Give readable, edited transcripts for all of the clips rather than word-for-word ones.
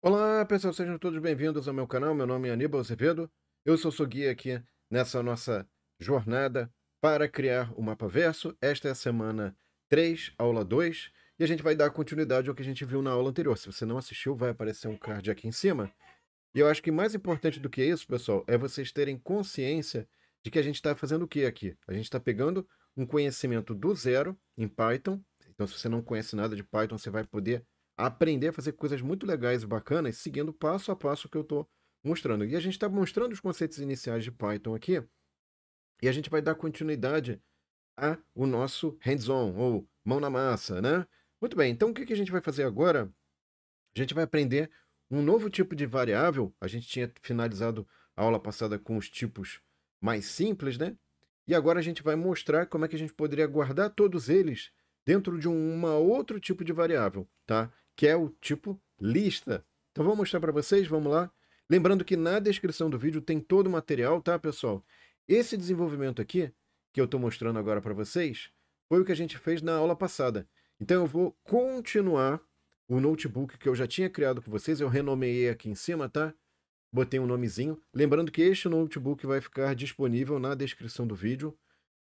Olá, pessoal, sejam todos bem-vindos ao meu canal. Meu nome é Aníbal Azevedo. Eu sou seu guia aqui nessa nossa jornada para criar o mapa verso. Esta é a semana 3, aula 2, e a gente vai dar continuidade ao que a gente viu na aula anterior. Se você não assistiu, vai aparecer um card aqui em cima. E eu acho que mais importante do que isso, pessoal, é vocês terem consciência de que a gente está fazendo o que aqui? A gente está pegando um conhecimento do zero em Python. Então, se você não conhece nada de Python, você vai poder aprender a fazer coisas muito legais e bacanas, seguindo passo a passo o que eu estou mostrando. E a gente está mostrando os conceitos iniciais de Python aqui, e a gente vai dar continuidade a o nosso hands-on, ou mão na massa, né? Muito bem, então o que a gente vai fazer agora? A gente vai aprender um novo tipo de variável. A gente tinha finalizado a aula passada com os tipos mais simples, né? E agora a gente vai mostrar como é que a gente poderia guardar todos eles dentro de uma outro tipo de variável, tá? Que é o tipo lista. Então vou mostrar para vocês, vamos lá. Lembrando que na descrição do vídeo tem todo o material, tá, pessoal? Esse desenvolvimento aqui, que eu estou mostrando agora para vocês, foi o que a gente fez na aula passada. Então eu vou continuar o notebook que eu já tinha criado com vocês, eu renomeei aqui em cima, tá? Botei um nomezinho. Lembrando que este notebook vai ficar disponível na descrição do vídeo,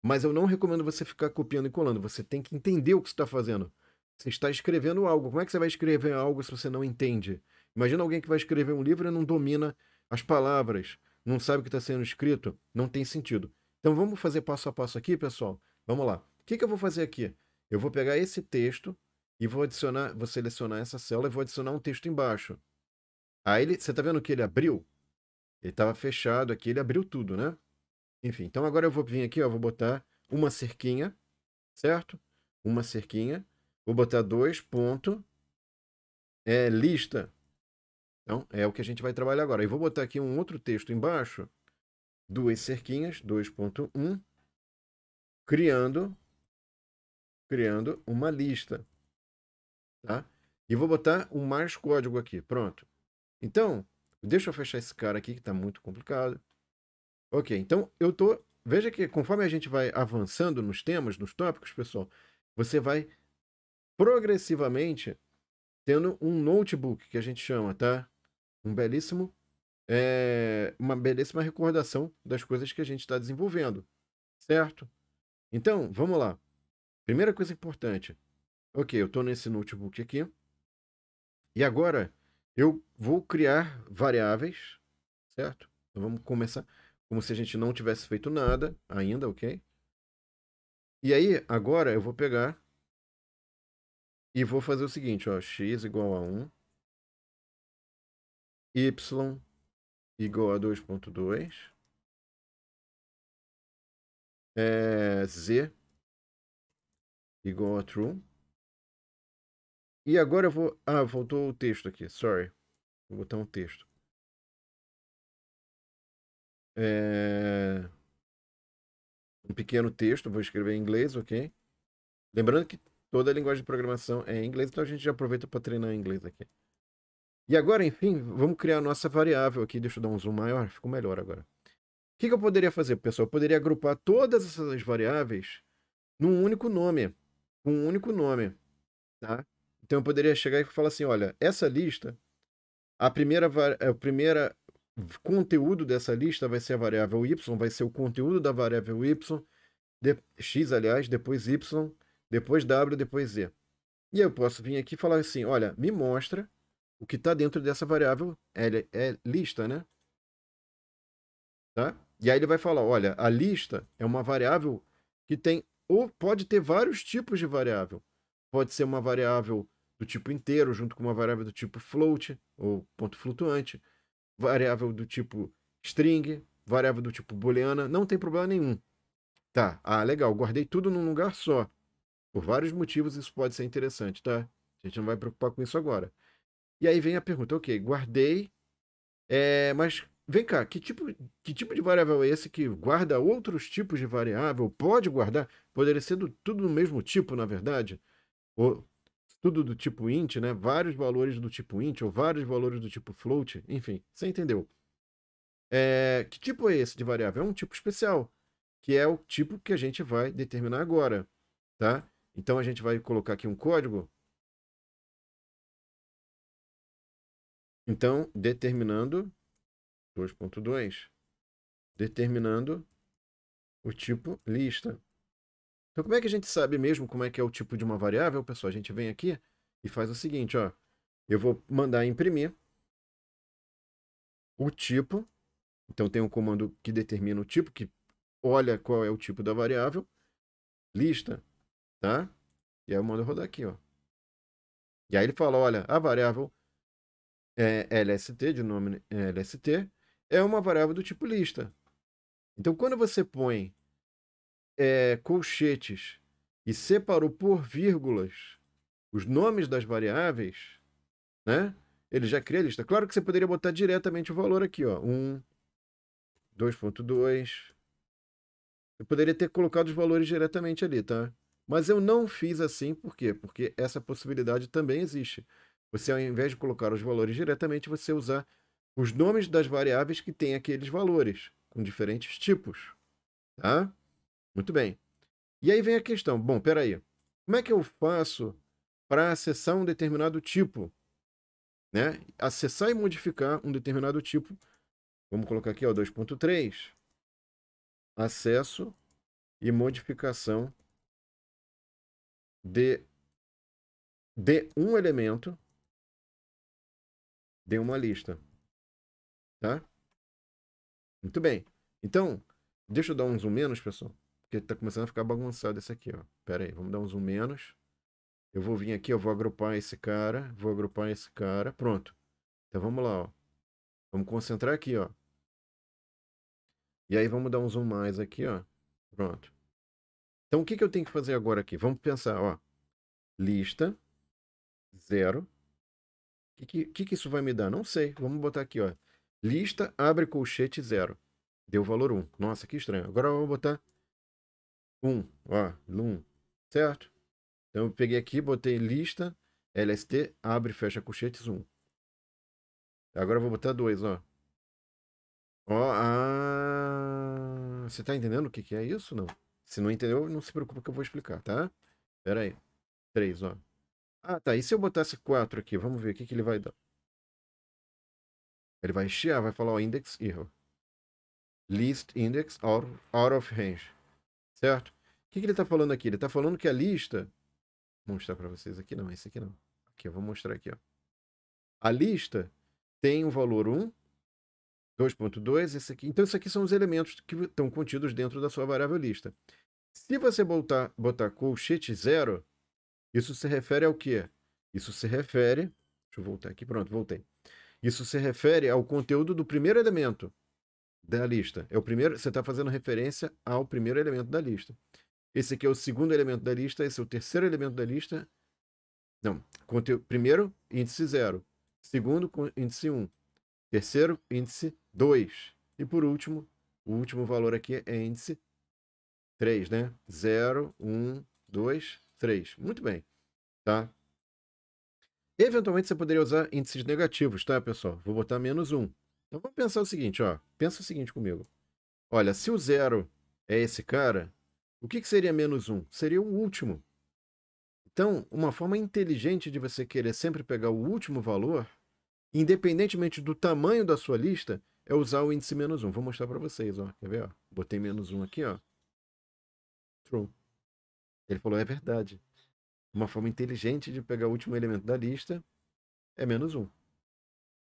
mas eu não recomendo você ficar copiando e colando. Você tem que entender o que você está fazendo. Você está escrevendo algo. Como é que você vai escrever algo se você não entende? Imagina alguém que vai escrever um livro e não domina as palavras, não sabe o que está sendo escrito. Não tem sentido. Então vamos fazer passo a passo aqui, pessoal? Vamos lá. O que eu vou fazer aqui? Eu vou pegar esse texto e vou adicionar, vou selecionar essa célula e vou adicionar um texto embaixo. Aí você está vendo que ele abriu? Ele estava fechado aqui, ele abriu tudo, né? Enfim, então agora eu vou vir aqui, ó, vou botar uma cerquinha, certo? Uma cerquinha. Vou botar dois ponto, lista. Então, é o que a gente vai trabalhar agora. E vou botar aqui um outro texto embaixo, duas cerquinhas, 2.1, criando, criando uma lista, tá? E vou botar um mais código aqui, pronto. Então, deixa eu fechar esse cara aqui que está muito complicado. Ok, então eu tô. Veja que conforme a gente vai avançando nos temas, nos tópicos, pessoal, você vai progressivamente tendo um notebook que a gente chama, tá? Um belíssimo, uma belíssima recordação das coisas que a gente está desenvolvendo, certo? Então, vamos lá. Primeira coisa importante. Ok, eu estou nesse notebook aqui. E agora eu vou criar variáveis, certo? Então vamos começar como se a gente não tivesse feito nada ainda, ok? E aí, agora eu vou pegar e vou fazer o seguinte, ó, x igual a 1, y igual a 2.2, z igual a true. E agora eu vou... Ah, voltou o texto aqui, sorry. Vou botar um texto. É... Um pequeno texto, vou escrever em inglês, ok? Lembrando que toda a linguagem de programação é em inglês, então a gente já aproveita para treinar em inglês aqui. E agora, enfim, vamos criar a nossa variável aqui. Deixa eu dar um zoom maior, ficou melhor agora. O que eu poderia fazer, pessoal? Eu poderia agrupar todas essas variáveis num único nome. Um único nome, tá? Então eu poderia chegar e falar assim, olha, essa lista, a primeira conteúdo dessa lista vai ser a variável y, vai ser o conteúdo da variável y, x, aliás, depois y, depois w, depois z. E eu posso vir aqui e falar assim, olha, me mostra o que está dentro dessa variável lista, né? Tá? E aí ele vai falar, olha, a lista é uma variável que tem, ou pode ter vários tipos de variável. Pode ser uma variável do tipo inteiro, junto com uma variável do tipo float, ou ponto flutuante, variável do tipo string, variável do tipo booleana, não tem problema nenhum. Tá, legal, guardei tudo num lugar só. Por vários motivos isso pode ser interessante, tá? A gente não vai preocupar com isso agora. E aí vem a pergunta, ok, guardei, mas vem cá, que tipo de variável é esse que guarda outros tipos de variável? Pode guardar? Poderia ser tudo do mesmo tipo, na verdade? Ou tudo do tipo int, né? Vários valores do tipo int, ou vários valores do tipo float, enfim, você entendeu? Que tipo é esse de variável? É um tipo especial, que é o tipo que a gente vai determinar agora, tá? Então a gente vai colocar aqui um código. Então, determinando 2.2, determinando o tipo lista. Então, como é que a gente sabe mesmo como é que é o tipo de uma variável, pessoal? A gente vem aqui e faz o seguinte, ó. Eu vou mandar imprimir o tipo. Então, tem um comando que determina o tipo, que olha qual é o tipo da variável, lista, tá? E aí eu mando rodar aqui, ó. E aí ele fala, olha, a variável LST, de nome LST, é uma variável do tipo lista. Então, quando você põe colchetes e separou por vírgulas os nomes das variáveis, né? Ele já cria a lista. Claro que você poderia botar diretamente o valor aqui, ó. 1, 2.2. Eu poderia ter colocado os valores diretamente ali, tá? Mas eu não fiz assim, por quê? Porque essa possibilidade também existe. Você, ao invés de colocar os valores diretamente, você usar os nomes das variáveis que têm aqueles valores, com diferentes tipos, tá? Muito bem. E aí vem a questão. Bom, peraí. Como é que eu faço para acessar um determinado tipo? Né? Acessar e modificar um determinado tipo. Vamos colocar aqui, ó, 2.3. Acesso e modificação de um elemento de uma lista, tá? Muito bem. Então, deixa eu dar um zoom menos, pessoal, porque tá começando a ficar bagunçado esse aqui, ó. Pera aí, vamos dar um zoom menos. Eu vou vir aqui, eu vou agrupar esse cara, vou agrupar esse cara, pronto. Então vamos lá, ó. Vamos concentrar aqui, ó. E aí vamos dar um zoom mais aqui, ó. Pronto. Então o que que eu tenho que fazer agora aqui? Vamos pensar, ó. Lista 0. O que isso vai me dar? Não sei. Vamos botar aqui, ó. Lista abre colchete 0. Deu valor 1. Nossa, que estranho. Agora eu vou botar 1. Ó, 1. Certo? Então eu peguei aqui, botei lista LST abre e fecha colchetes 1. Agora eu vou botar 2, ó. Ó, você tá entendendo o que que é isso? Não. Se não entendeu, não se preocupa que eu vou explicar, tá? Pera aí. 3, ó. Ah, tá. E se eu botasse 4 aqui? Vamos ver o que que ele vai dar. Ele vai chiar, vai falar, ó, index error. List index out of range. Certo? O que que ele está falando aqui? Ele está falando que a lista. Vou mostrar para vocês aqui, não. Esse aqui não. Aqui, eu vou mostrar aqui, ó. A lista tem o valor 1, 2.2, esse aqui. Então, isso aqui são os elementos que estão contidos dentro da sua variável lista. Se você botar colchete 0, isso se refere ao quê? Isso se refere. Deixa eu voltar aqui, pronto, voltei. Isso se refere ao conteúdo do primeiro elemento da lista. É o primeiro, você está fazendo referência ao primeiro elemento da lista. Esse aqui é o segundo elemento da lista, esse é o terceiro elemento da lista. Não, primeiro, índice 0. Segundo, índice 1. Terceiro, índice 2. E por último, o último valor aqui é índice 3, né? 0, 1, 2, 3. Muito bem, tá? Eventualmente você poderia usar índices negativos, tá, pessoal? Vou botar menos 1. Então vamos pensar o seguinte, ó. Pensa o seguinte comigo. Olha, se o 0 é esse cara, o que seria menos 1? Seria o último. Então, uma forma inteligente de você querer sempre pegar o último valor, independentemente do tamanho da sua lista, é usar o índice menos 1. Vou mostrar para vocês, ó. Quer ver? Ó? Botei menos 1 aqui, ó. True. Ele falou, é verdade. Uma forma inteligente de pegar o último elemento da lista é menos 1.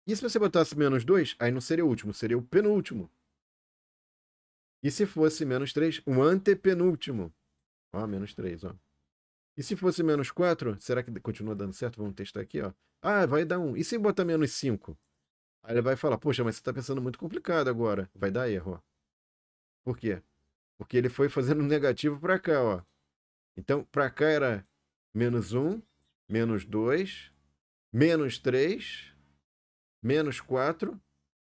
E se você botasse menos 2, aí não seria o último, seria o penúltimo. E se fosse menos 3, o antepenúltimo. Ó, menos 3, ó. E se fosse menos 4, será que continua dando certo? Vamos testar aqui, ó. Ah, vai dar 1. E se botar menos 5? Aí ele vai falar, poxa, mas você está pensando muito complicado agora. Vai dar erro, ó. Por quê? Porque ele foi fazendo negativo para cá, ó. Então, para cá era menos 1, menos 2, menos 3, menos 4,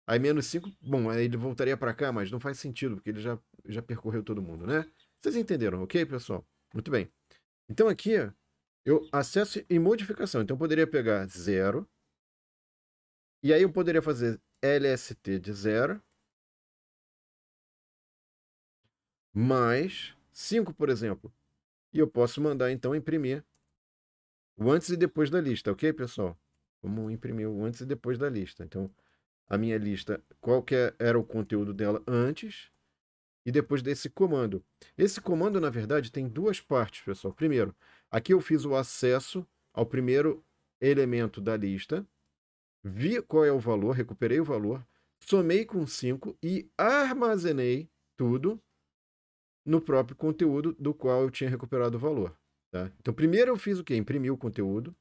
aí menos 5. Bom, aí ele voltaria para cá, mas não faz sentido, porque ele já percorreu todo mundo, né? Vocês entenderam, ok, pessoal? Muito bem. Então aqui, eu acesso e modificação. Então eu poderia pegar 0, e aí eu poderia fazer LST de 0 mais 5, por exemplo. E eu posso mandar então imprimir o antes e depois da lista, ok, pessoal? Vamos imprimir o antes e depois da lista. Então, a minha lista, qual que era o conteúdo dela antes e depois desse comando. Esse comando, na verdade, tem duas partes, pessoal. Primeiro, aqui eu fiz o acesso ao primeiro elemento da lista, vi qual é o valor, recuperei o valor, somei com 5 e armazenei tudo no próprio conteúdo do qual eu tinha recuperado o valor. Tá? Então, primeiro eu fiz o quê? Imprimi o conteúdo,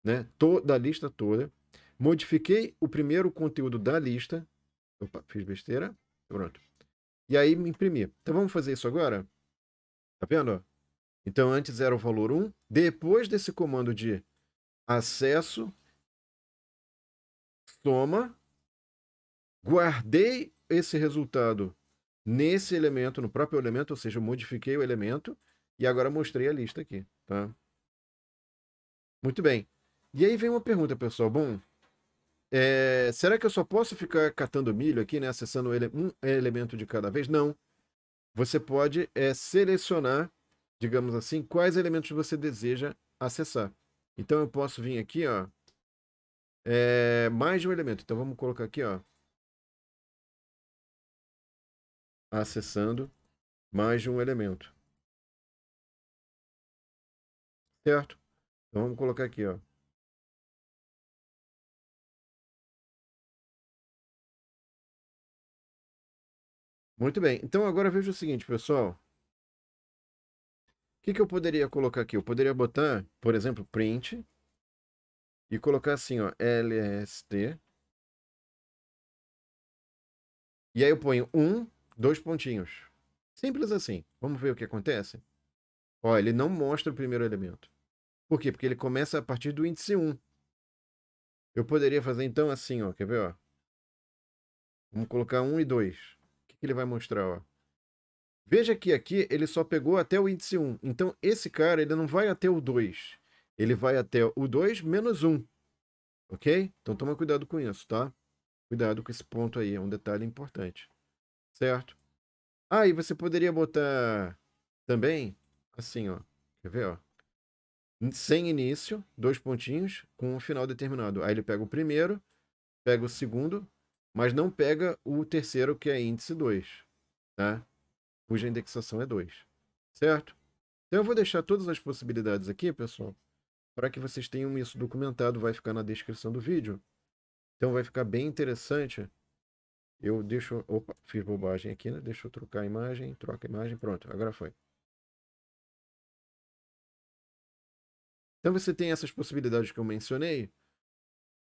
né, da lista toda, modifiquei o primeiro conteúdo da lista. Opa, fiz besteira. Pronto. E aí me imprimi. Então vamos fazer isso agora? Tá vendo? Então antes era o valor 1. Depois desse comando de acesso, soma, guardei esse resultado nesse elemento, no próprio elemento, ou seja, eu modifiquei o elemento e agora mostrei a lista aqui, tá? Muito bem. E aí vem uma pergunta, pessoal. Bom, será que eu só posso ficar catando milho aqui, né? Acessando um elemento de cada vez? Não. Você pode selecionar, digamos assim, quais elementos você deseja acessar. Então eu posso vir aqui, ó, mais de um elemento. Então vamos colocar aqui, ó, acessando mais de um elemento. Certo? Então vamos colocar aqui, ó. Muito bem. Então agora veja o seguinte, pessoal. O que eu poderia colocar aqui? Eu poderia botar, por exemplo, print e colocar assim, ó, lst. E aí eu ponho 1, 2 pontinhos. Simples assim. Vamos ver o que acontece? Ó, ele não mostra o primeiro elemento. Por quê? Porque ele começa a partir do índice 1. Eu poderia fazer então assim, ó, quer ver, ó? Vamos colocar 1 e 2. O que ele vai mostrar, ó? Veja que aqui ele só pegou até o índice 1. Então esse cara, ele não vai até o 2. Ele vai até o 2 menos 1. Ok? Então toma cuidado com isso, tá? Cuidado com esse ponto aí, é um detalhe importante. Certo? Ah, e você poderia botar também, assim, ó. Quer ver, ó? Sem início, 2 pontinhos, com um final determinado. Aí ele pega o primeiro, pega o segundo, mas não pega o terceiro, que é índice 2, tá? Cuja indexação é 2, certo? Então eu vou deixar todas as possibilidades aqui, pessoal, para que vocês tenham isso documentado, vai ficar na descrição do vídeo. Então vai ficar bem interessante. Eu deixo... Opa, fiz bobagem aqui, né? Deixa eu trocar a imagem, troca a imagem, pronto, agora foi. Então você tem essas possibilidades que eu mencionei,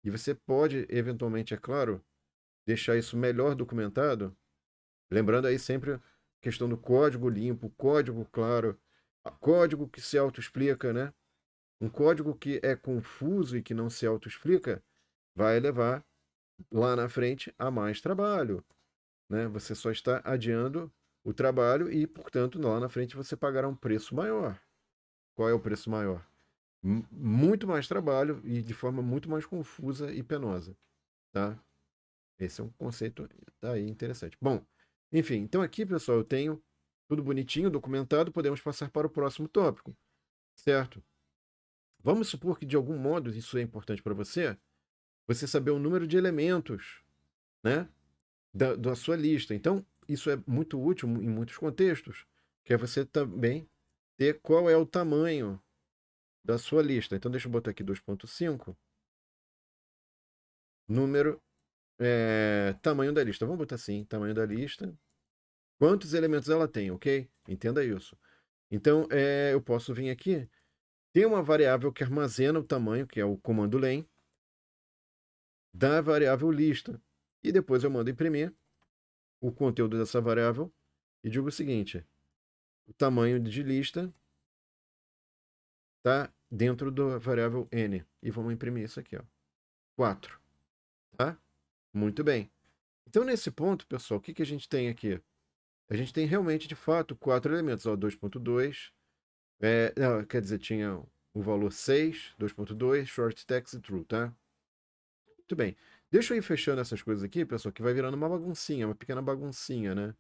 e você pode, eventualmente, é claro, deixar isso melhor documentado. Lembrando aí sempre a questão do código limpo, código claro, código que se autoexplica, né? Um código que é confuso e que não se autoexplica vai levar lá na frente a mais trabalho, né? Você só está adiando o trabalho e, portanto, lá na frente você pagará um preço maior. Qual é o preço maior? Muito mais trabalho e de forma muito mais confusa e penosa, tá? Esse é um conceito daí interessante. Bom, enfim, então aqui, pessoal, eu tenho tudo bonitinho, documentado, podemos passar para o próximo tópico, certo? Vamos supor que de algum modo isso é importante para você, você saber o número de elementos, né, da sua lista. Então, isso é muito útil em muitos contextos, que é você também ter qual é o tamanho da sua lista. Então, deixa eu botar aqui 2.5, número, tamanho da lista. Vamos botar assim, tamanho da lista. Quantos elementos ela tem, ok? Entenda isso. Então, eu posso vir aqui, tem uma variável que armazena o tamanho, que é o comando len, da variável lista. E depois eu mando imprimir o conteúdo dessa variável e digo o seguinte, o tamanho de lista está dentro da variável n. E vamos imprimir isso aqui, ó, 4. Tá? Muito bem. Então, nesse ponto, pessoal, o que a gente tem aqui? A gente tem realmente, de fato, 4 elementos. 2.2, não, quer dizer, tinha o valor 6, 2.2, short text e true, tá? Muito bem. Deixa eu ir fechando essas coisas aqui, pessoal, que vai virando uma baguncinha, uma pequena baguncinha, né?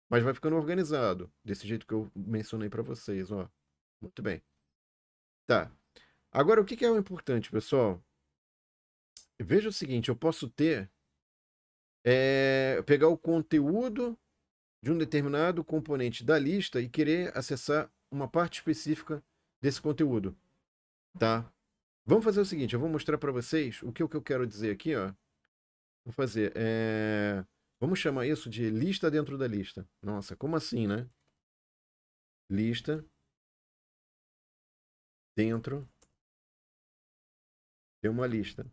Mas vai ficando organizado, desse jeito que eu mencionei para vocês, ó. Muito bem. Tá. Agora, o que é o importante, pessoal? veja o seguinte, eu posso pegar o conteúdo de um determinado componente da lista e querer acessar uma parte específica desse conteúdo, tá? Vamos fazer o seguinte, eu vou mostrar para vocês o que eu quero dizer aqui, ó. Vou fazer, vamos chamar isso de lista dentro da lista. Nossa, como assim, né? Lista dentro de uma lista.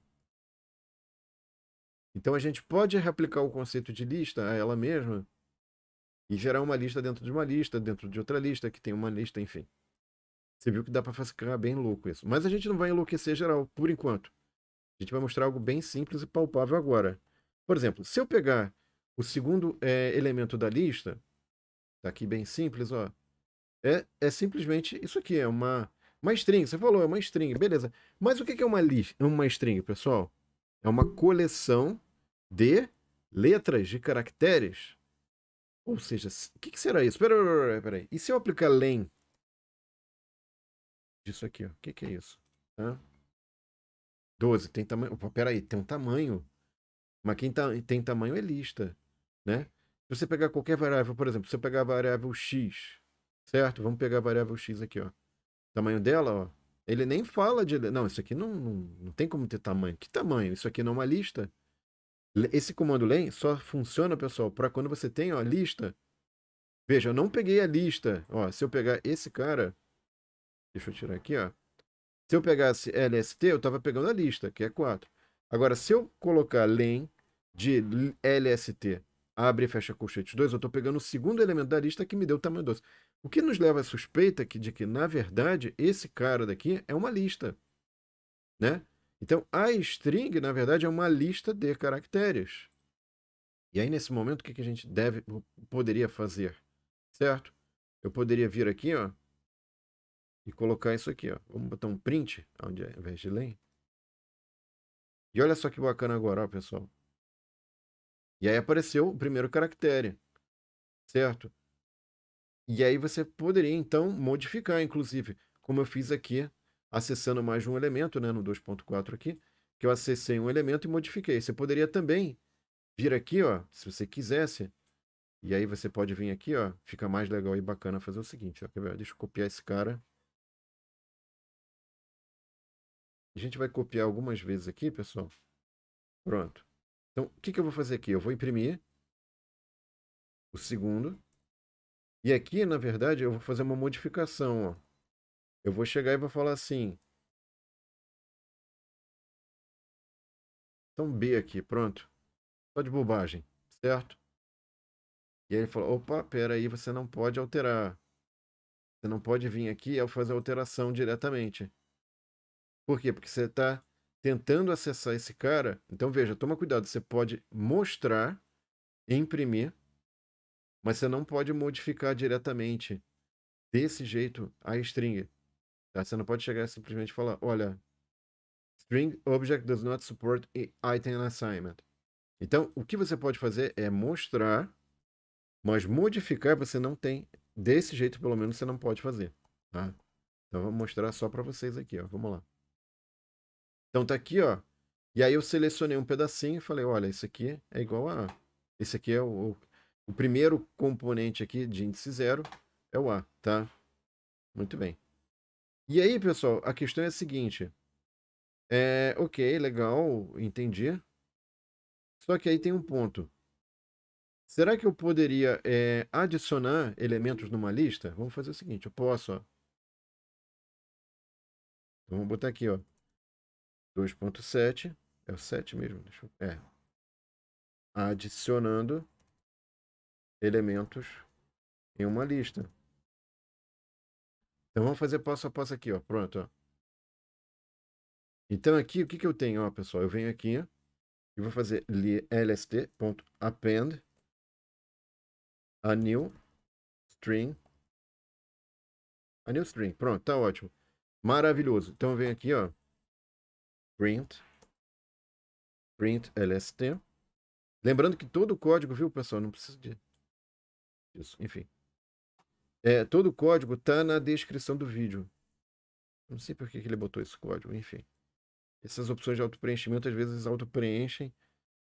Então a gente pode reaplicar o conceito de lista a ela mesma e gerar uma lista dentro de uma lista, dentro de outra lista, que tem uma lista, enfim. Você viu que dá para ficar bem louco isso. Mas a gente não vai enlouquecer geral, por enquanto. A gente vai mostrar algo bem simples e palpável agora. Por exemplo, se eu pegar o segundo elemento da lista, tá aqui bem simples, ó. É simplesmente isso aqui, é uma string. Você falou, é uma string, beleza. Mas o que é uma string, pessoal? É uma coleção de letras, de caracteres. Ou seja, o que será isso? Peraí. E se eu aplicar len disso aqui, ó? O que é isso? Tá? 12, tem tamanho. Opa, peraí, tem um tamanho. Mas quem tem tamanho é lista, né? Se você pegar qualquer variável, por exemplo, se eu pegar a variável x, certo? Vamos pegar a variável x aqui, ó. O tamanho dela, ó. Ele nem fala de. Não, isso aqui não tem como ter tamanho. Que tamanho? Isso aqui não é uma lista. Esse comando len só funciona, pessoal, para quando você tem, ó, lista. Veja, eu não peguei a lista. Ó, se eu pegar esse cara, deixa eu tirar aqui, ó. Se eu pegasse LST, eu estava pegando a lista, que é 4. Agora, se eu colocar len de LST, abre e fecha colchetes 2, eu estou pegando o segundo elemento da lista que me deu o tamanho 12. O que nos leva à suspeita de que, na verdade, esse cara daqui é uma lista, né? Então, a string, na verdade, é uma lista de caracteres. E aí, nesse momento, o que a gente poderia fazer? Certo? Eu poderia vir aqui, ó, e colocar isso aqui, ó. Vamos botar um print, ao invés de len. E olha só que bacana agora, ó, pessoal. E aí apareceu o primeiro caractere, certo? E aí você poderia, então, modificar, inclusive, como eu fiz aqui, acessando mais de um elemento, né, no 2.4 aqui, que eu acessei um elemento e modifiquei. Você poderia também vir aqui, ó, se você quisesse, e aí você pode vir aqui, ó, fica mais legal e bacana fazer o seguinte, ó, quer ver? Deixa eu copiar esse cara. A gente vai copiar algumas vezes aqui, pessoal. Pronto. Então, o que eu vou fazer aqui? Eu vou imprimir o segundo. E aqui, na verdade, eu vou fazer uma modificação, ó. Eu vou chegar e vou falar assim. Então, B aqui, pronto. Só de bobagem, certo? E aí ele falou, opa, pera aí, você não pode alterar. Você não pode vir aqui e fazer a alteração diretamente. Por quê? Porque você está tentando acessar esse cara. Então, veja, toma cuidado. Você pode mostrar, imprimir, mas você não pode modificar diretamente desse jeito a string. Tá? Você não pode chegar e simplesmente falar, olha, string object does not support item assignment. Então, o que você pode fazer é mostrar, mas modificar você não tem. Desse jeito, pelo menos, você não pode fazer. Tá? Então, vou mostrar só para vocês aqui. Ó. Vamos lá. Então, tá aqui, ó. E aí eu selecionei um pedacinho e falei, olha, isso aqui é igual a... Esse aqui é o primeiro componente aqui de índice 0, é o A, tá? Muito bem. E aí, pessoal, a questão é a seguinte. Ok, legal, entendi. Só que aí tem um ponto. Será que eu poderia adicionar elementos numa lista? Vamos fazer o seguinte, eu posso, ó. Vamos botar aqui, ó. 2.7, é o 7 mesmo, adicionando elementos em uma lista. Então vamos fazer passo a passo aqui, ó. Pronto, ó. Então aqui, o que eu tenho, ó, pessoal? Eu venho aqui e vou fazer lst.append a new string. A new string. Pronto, tá ótimo. Maravilhoso. Então eu venho aqui, ó. Print lst. Lembrando que todo o código, viu, pessoal? Não precisa disso. Enfim. Todo o código tá na descrição do vídeo. Não sei por que ele botou esse código, enfim. essas opções de autopreenchimento às vezes autopreenchem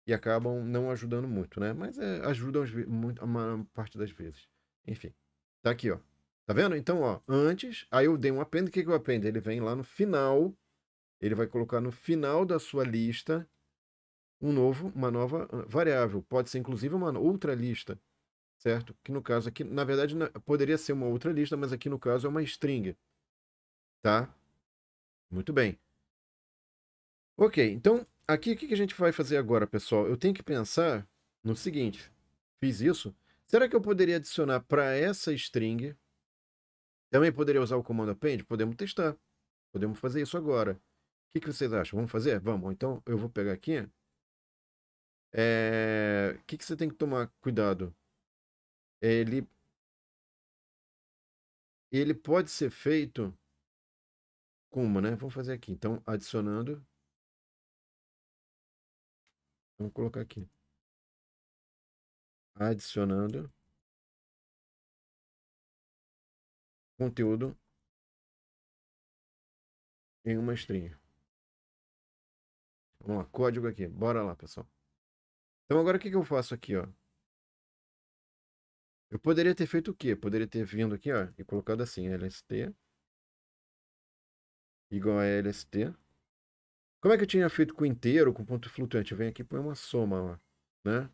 e acabam não ajudando muito, né? Mas ajudam muito, a maior parte das vezes. Enfim, tá aqui, ó. Tá vendo? Então, ó, antes, aí eu dei um append, o que que eu append? Ele vem lá no final, ele vai colocar no final da sua lista uma nova variável. Pode ser inclusive uma outra lista, certo? Que no caso aqui, na verdade, poderia ser uma outra lista, mas aqui no caso é uma string, tá? Muito bem. Ok, então aqui o que que a gente vai fazer agora, pessoal? Eu tenho que pensar no seguinte: fiz isso. Será que eu poderia adicionar para essa string? Também poderia usar o comando append? Podemos testar. Podemos fazer isso agora. O que que vocês acham? Vamos fazer? Vamos. Então eu vou pegar aqui. O que que você tem que tomar cuidado? Ele, ele pode ser feito com uma, né? Vamos fazer aqui. Então, adicionando. Vamos colocar aqui. Adicionando conteúdo em uma string. Vamos lá, código aqui. Bora lá, pessoal. Então agora o que que eu faço aqui, ó? Eu poderia ter feito o quê? Poderia ter vindo aqui, ó, e colocado assim, lst igual a lst. Como é que eu tinha feito com inteiro, com ponto flutuante? Vem aqui e põe uma soma, ó, né?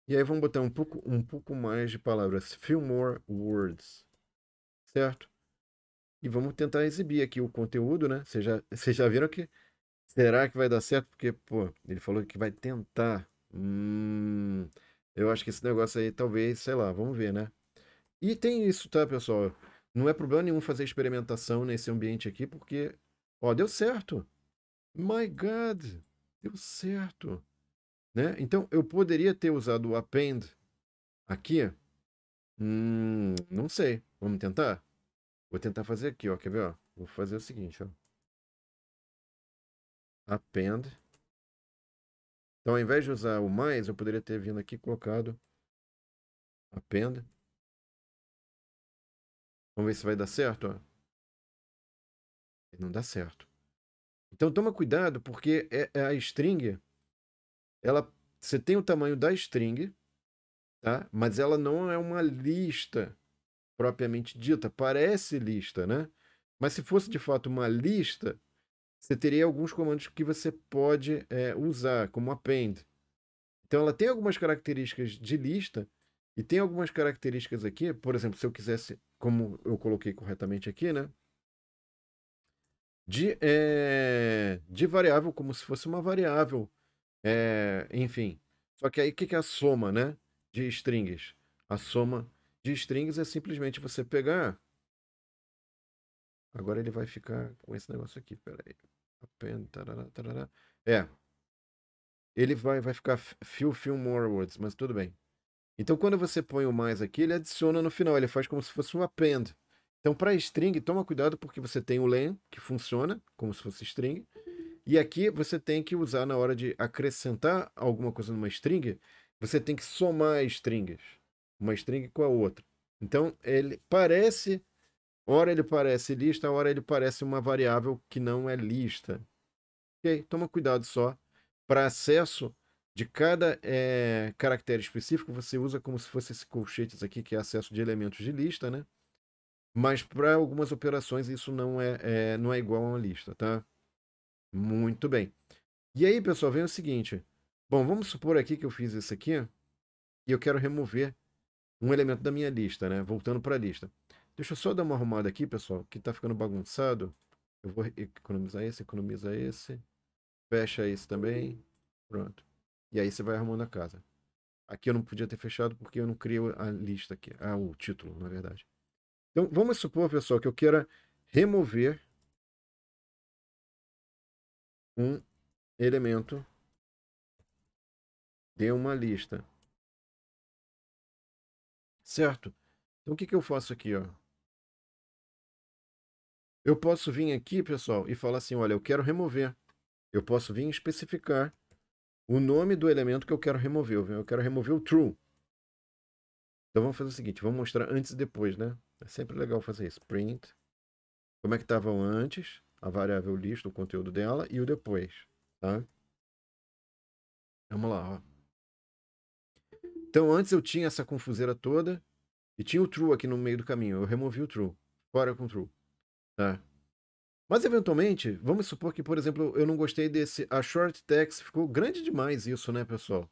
E aí vamos botar um pouco mais de palavras. Few more words, certo? E vamos tentar exibir aqui o conteúdo, né? Vocês já viram que... Será que vai dar certo? Porque, pô, ele falou que vai tentar. Eu acho que esse negócio aí talvez, sei lá, vamos ver, né? E tem isso, tá, pessoal? Não é problema nenhum fazer experimentação nesse ambiente aqui, porque, ó, deu certo. My God, deu certo, né? Então, eu poderia ter usado o append aqui. Não sei. Vamos tentar? Vou tentar fazer aqui, ó. Quer ver, ó? Vou fazer o seguinte, ó. Append. Então, ao invés de usar o mais, eu poderia ter vindo aqui e colocado append. Vamos ver se vai dar certo, ó. Não dá certo. Então, toma cuidado, porque é a string, ela, você tem o tamanho da string, tá? Mas ela não é uma lista propriamente dita. Parece lista, né? Mas se fosse de fato uma lista, você teria alguns comandos que você pode usar, como append. Então ela tem algumas características de lista e tem algumas características aqui, por exemplo, se eu quisesse, como eu coloquei corretamente aqui, né? De variável, como se fosse uma variável. Enfim. Só que aí o que que é a soma, né? De strings? A soma de strings é simplesmente você pegar. Agora ele vai ficar com esse negócio aqui. Peraí. Append, tarará, tarará. Ele vai ficar few more words, mas tudo bem. Então, quando você põe o mais aqui, ele adiciona no final, ele faz como se fosse um append. Então, para string, toma cuidado porque você tem o len, que funciona como se fosse string, e aqui você tem que usar na hora de acrescentar alguma coisa numa string, você tem que somar strings, uma string com a outra. Então, ora ele parece lista, ora ele parece uma variável que não é lista. Ok? Toma cuidado só. Para acesso de cada caractere específico, você usa como se fosse esse colchetes aqui, que é acesso de elementos de lista, né? Mas para algumas operações isso não é igual a uma lista, tá? Muito bem. E aí, pessoal, vem o seguinte. Bom, vamos supor aqui que eu fiz isso aqui e eu quero remover um elemento da minha lista, né? Voltando para a lista. Deixa eu só dar uma arrumada aqui, pessoal, que está ficando bagunçado. Eu vou economiza esse. Fecha esse também. Pronto. E aí você vai arrumando a casa. Aqui eu não podia ter fechado porque eu não criei a lista aqui. O título, na verdade. Então, vamos supor, pessoal, que eu queira remover um elemento de uma lista. Certo? Então, o que que eu faço aqui, ó? Eu posso vir aqui, pessoal, e falar assim, olha, eu quero remover. Eu posso vir e especificar o nome do elemento que eu quero remover. Eu quero remover o true. Então, vamos fazer o seguinte, vamos mostrar antes e depois, né? É sempre legal fazer isso. Print. como é que estava o antes, a variável list, o conteúdo dela, e o depois, tá? Vamos lá, ó. Então, antes eu tinha essa confuseira toda e tinha o true aqui no meio do caminho. Eu removi o true, fora com o true, tá? Mas, eventualmente, vamos supor que, por exemplo, eu não gostei desse... A short text ficou grande demais isso, né, pessoal?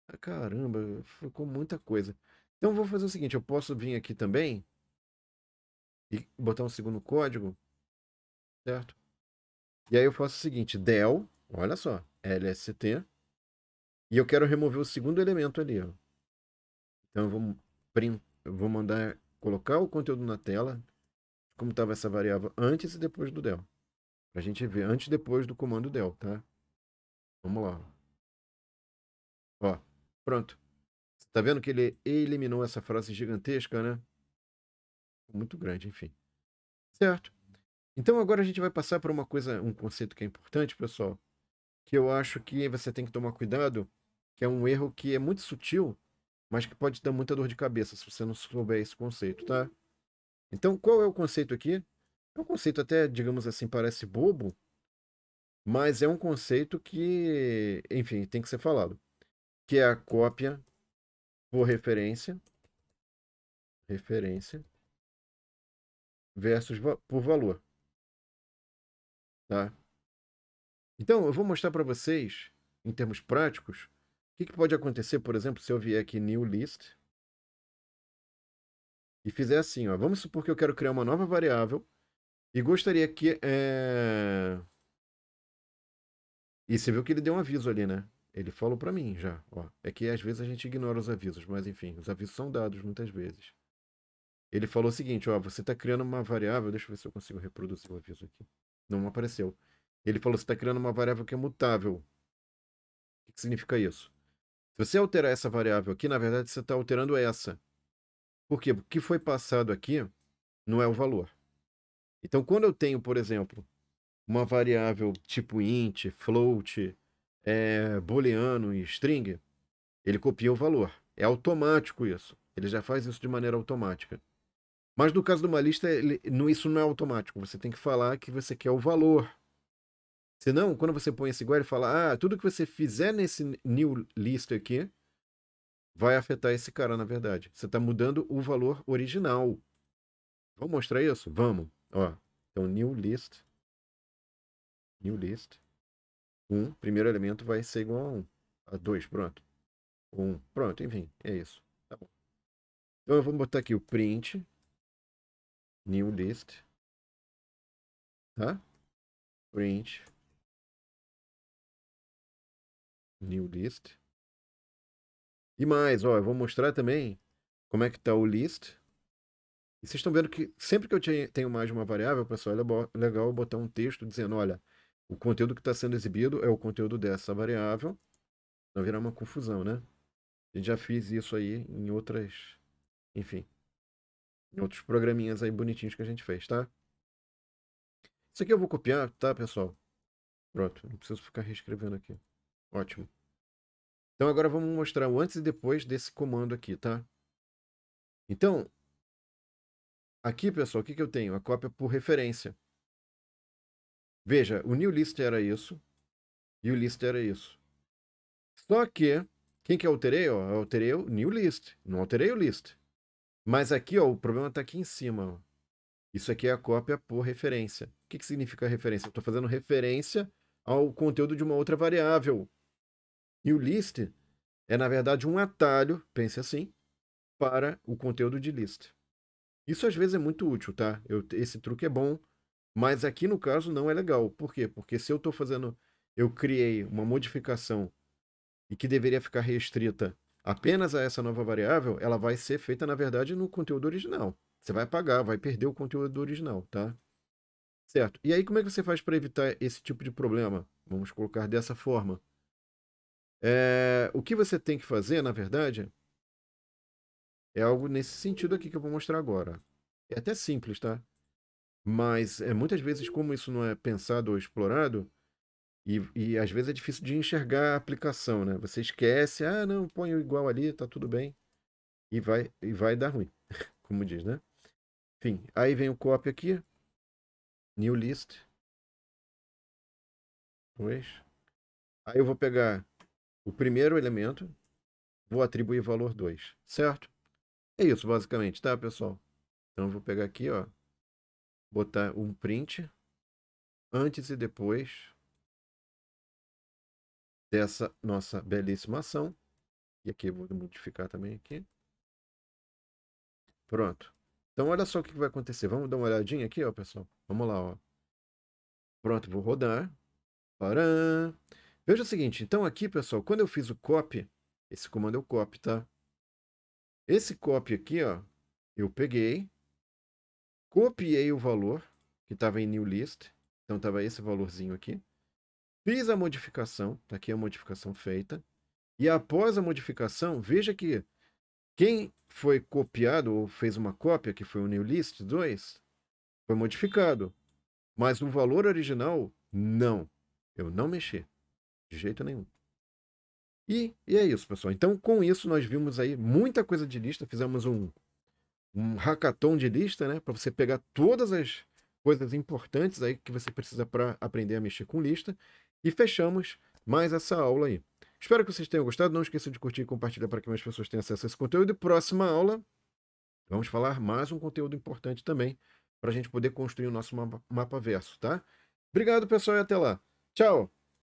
Ah, caramba, ficou muita coisa. Então, eu vou fazer o seguinte, eu posso vir aqui também e botar um segundo código, certo? E aí eu faço o seguinte, del, olha só, lst, e eu quero remover o segundo elemento ali, ó. Então eu vou mandar colocar o conteúdo na tela, como estava essa variável antes e depois do del. Pra gente ver antes e depois do comando del, tá? Vamos lá. Ó, pronto. Você tá vendo que ele eliminou essa frase gigantesca, né? Muito grande, enfim. Certo. Então agora a gente vai passar por uma coisa, um conceito que é importante, pessoal, que eu acho que você tem que tomar cuidado, que é um erro que é muito sutil, mas que pode dar muita dor de cabeça se você não souber esse conceito, tá? Então, qual é o conceito aqui? É um conceito até, digamos assim, parece bobo, mas é um conceito que, enfim, tem que ser falado, que é a cópia por referência versus por valor, tá? Então, eu vou mostrar para vocês, em termos práticos, o que pode acontecer, por exemplo, se eu vier aqui new list e fizer assim, ó. Vamos supor que eu quero criar uma nova variável e gostaria que... E você viu que ele deu um aviso ali, né? Ele falou para mim já, ó. É que às vezes a gente ignora os avisos, mas enfim, os avisos são dados muitas vezes. Ele falou o seguinte, ó, você está criando uma variável, deixa eu ver se eu consigo reproduzir o aviso aqui. Não apareceu. Ele falou, você está criando uma variável que é mutável. O que significa isso? Se você alterar essa variável aqui, na verdade você está alterando essa. Por quê? Porque o que foi passado aqui não é o valor. Então, quando eu tenho, por exemplo, uma variável tipo int, float, booleano e string, ele copia o valor. É automático isso. Ele já faz isso de maneira automática. Mas no caso de uma lista, isso não é automático. Você tem que falar que você quer o valor. Senão, quando você põe esse igual, ele fala: ah, tudo que você fizer nesse new list aqui vai afetar esse cara, na verdade. Você está mudando o valor original. Vamos mostrar isso? Vamos. Ó, então, new list, 1, primeiro elemento vai ser igual a 1. A 2, pronto. 1, pronto, enfim, é isso. Tá bom. Então, eu vou botar aqui o print, new list, tá? Print, new list. E mais, ó, eu vou mostrar também como é que tá o list. E vocês estão vendo que sempre que eu tenho mais de uma variável, pessoal, é legal botar um texto dizendo, olha, o conteúdo que está sendo exibido é o conteúdo dessa variável. Não virar uma confusão, né? A gente já fiz isso aí em outras, enfim, em outros programinhas aí bonitinhos que a gente fez, tá? Isso aqui eu vou copiar, tá, pessoal? Pronto, não preciso ficar reescrevendo aqui. Ótimo. Então agora vamos mostrar o antes e depois desse comando aqui, tá? Então, aqui, pessoal, o que eu tenho? A cópia por referência. Veja, o new list era isso e o list era isso. Só que, quem que eu alterei? Ó, eu alterei o new list, não alterei o list. Mas aqui, ó, o problema está aqui em cima. Ó. Isso aqui é a cópia por referência. O que significa referência? Eu estou fazendo referência ao conteúdo de uma outra variável. E o list é, na verdade, um atalho, pense assim, para o conteúdo de list. Isso às vezes é muito útil, tá? Esse truque é bom, mas aqui no caso não é legal. Por quê? Porque se eu estou fazendo, eu criei uma modificação e que deveria ficar restrita apenas a essa nova variável, ela vai ser feita, na verdade, no conteúdo original. Você vai apagar, vai perder o conteúdo original, tá? Certo. E aí, como é que você faz para evitar esse tipo de problema? Vamos colocar dessa forma. O que você tem que fazer, na verdade, é algo nesse sentido aqui que eu vou mostrar agora. É até simples, tá? Mas muitas vezes, como isso não é pensado ou explorado, e às vezes é difícil de enxergar a aplicação, né? Você esquece, ah, não, põe o igual ali, tá tudo bem, e vai dar ruim, como diz, né? Enfim, aí vem o copy aqui, New list. 2. Aí eu vou pegar o primeiro elemento, vou atribuir valor 2, certo? É isso, basicamente, tá, pessoal? Então eu vou pegar aqui, ó, botar um print antes e depois dessa nossa belíssima ação. E aqui eu vou modificar também aqui. Pronto. Então olha só o que vai acontecer. Vamos dar uma olhadinha aqui, ó, pessoal. Vamos lá, ó. Pronto, vou rodar. Paran. Veja o seguinte, então aqui, pessoal, quando eu fiz o copy, esse comando é o copy, tá? Esse copy aqui, ó, eu peguei, copiei o valor que estava em new list, então estava esse valorzinho aqui, fiz a modificação, tá aqui a modificação feita, e após a modificação, veja que quem foi copiado ou fez uma cópia, que foi o new list 2, foi modificado, mas o valor original, não. Eu não mexi, de jeito nenhum. E é isso, pessoal. Então, com isso, nós vimos aí muita coisa de lista, fizemos um hackathon de lista, né? Para você pegar todas as coisas importantes aí que você precisa para aprender a mexer com lista. E fechamos mais essa aula aí. Espero que vocês tenham gostado. Não esqueça de curtir e compartilhar para que mais pessoas tenham acesso a esse conteúdo. E próxima aula, vamos falar mais um conteúdo importante também, para a gente poder construir o nosso mapa verso, tá? Obrigado, pessoal, e até lá. Tchau!